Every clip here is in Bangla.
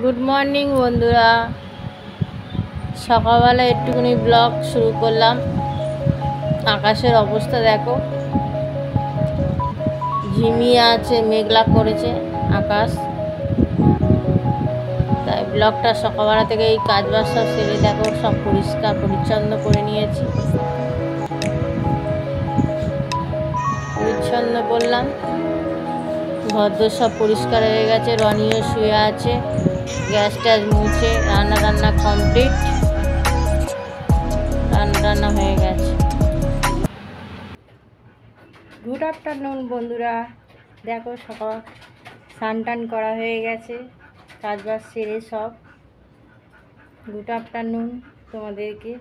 গুড মর্নিং বন্ধুরা, সকালবেলা একটুখানি ব্লগ শুরু করলাম। আকাশের অবস্থা দেখো, ঝিমিয়ে আছে, মেঘলা করেছে আকাশ। তাই ব্লগটা সকালবেলা থেকে এই কাজবাজ সব সেরে দেখো, সব পরিষ্কার পরিচ্ছন্ন করে নিয়েছি। পরিচ্ছন্ন করলাম, ঘরদোর সব পরিষ্কার হয়ে গেছে। রনিও শুয়ে আছে, গ্যাস ট্যাস মুছে রান্না কমপ্লিট, রান্না হয়ে গেছে। গুড আফটারনুন বন্ধুরা, দেখো সকাল স্নান টান করা হয়ে গেছে, কাজবাজ সেরে সব। গুড আফটারনুন তোমাদেরকে।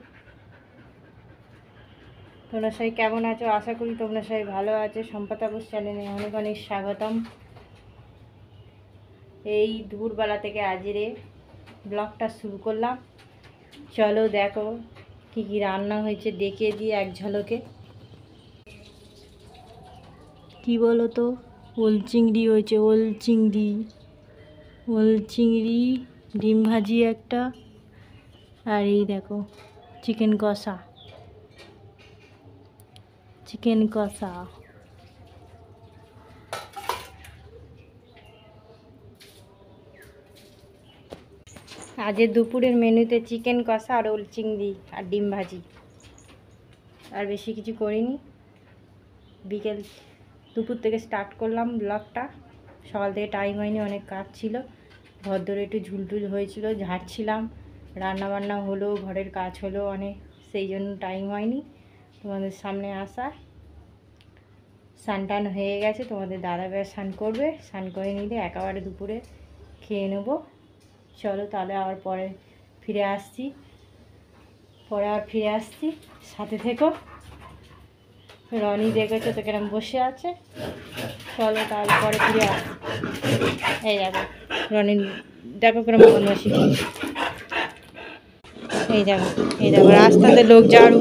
তোমরা সবাই কেমন আছো? আশা করি তোমরা সবাই ভালো আছো। সম্পাতাপুর চ্যানেলে অনেক অনেক স্বাগতম। এই দুপুরবেলা থেকে আজরে ব্লগটা শুরু করলাম। চলো দেখো কি কি রান্না হয়েছে, দেখিয়ে দিই এক ঝলকে। কি বলো তো, ওল চিংড়ি হয়েছে, ওল চিংড়ি, ডিম ভাজি একটা, আর এই দেখো চিকেন কষা। আজের দুপুরের মেনুতে চিকেন কষা আর ওল চিংড়ি আর ডিম ভাজি, আর বেশি কিছু করিনি। দুপুর থেকে স্টার্ট করলাম ব্লগটা। সকাল থেকে টাইম হয়নি, অনেক কাজ ছিল। ঘর ধরে একটু ঝুলটুল হয়েছিল, ঝাড়ছিলাম। রান্নাবান্না হলো, ঘরের কাজ হলো অনেক, সেই জন্য টাইম হয়নি তোমাদের সামনে আসা। স্নান টান হয়ে গেছে, তোমাদের দাদাভাই স্নান করবে, স্নান করে নিলে একেবারে দুপুরে খেয়ে নেবো। চলো তাহলে আবার পরে ফিরে আসছি, সাথে থেকো। রনি দেখেছো তো কেরম বসে আছে। চলো তাহলে পরে ফিরে আসছি। এই দেখো রনি, দেখো কেরম বদমাশি। এই দেখো রাস্তাতে লোক যাওয়ার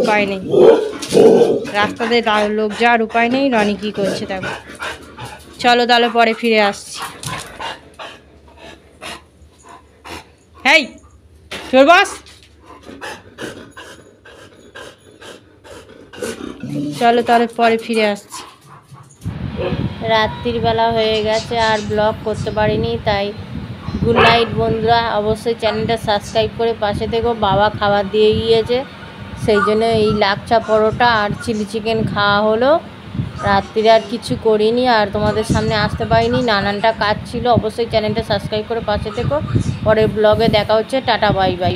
উপায় নেই, রনি কি করছে দেখো। চলো তাহলে পরে ফিরে আসছি। হেই চল বস, চলো তাহলে পরে ফিরে আসছি। রাত্রির বেলা হয়ে গেছে, আর ব্লগ করতে পারিনি, তাই গুড নাইট বন্ধুরা। অবশ্যই চ্যানেলটা সাবস্ক্রাইব করে পাশে থেকো। বাবা খাবার দিয়ে গিয়েছে, সেই জন্য এই লাচ্ছা পরোটা আর চিলি চিকেন খাওয়া হলো। রাত্রিরে আর কিছু করিনি, আর তোমাদের সামনে আসতে পারিনি, নানানটা কাজ ছিল। অবশ্যই চ্যানেলটা সাবস্ক্রাইব করে পাশে থেকো। পরের ব্লগে দেখা হচ্ছে। Tata bye bye.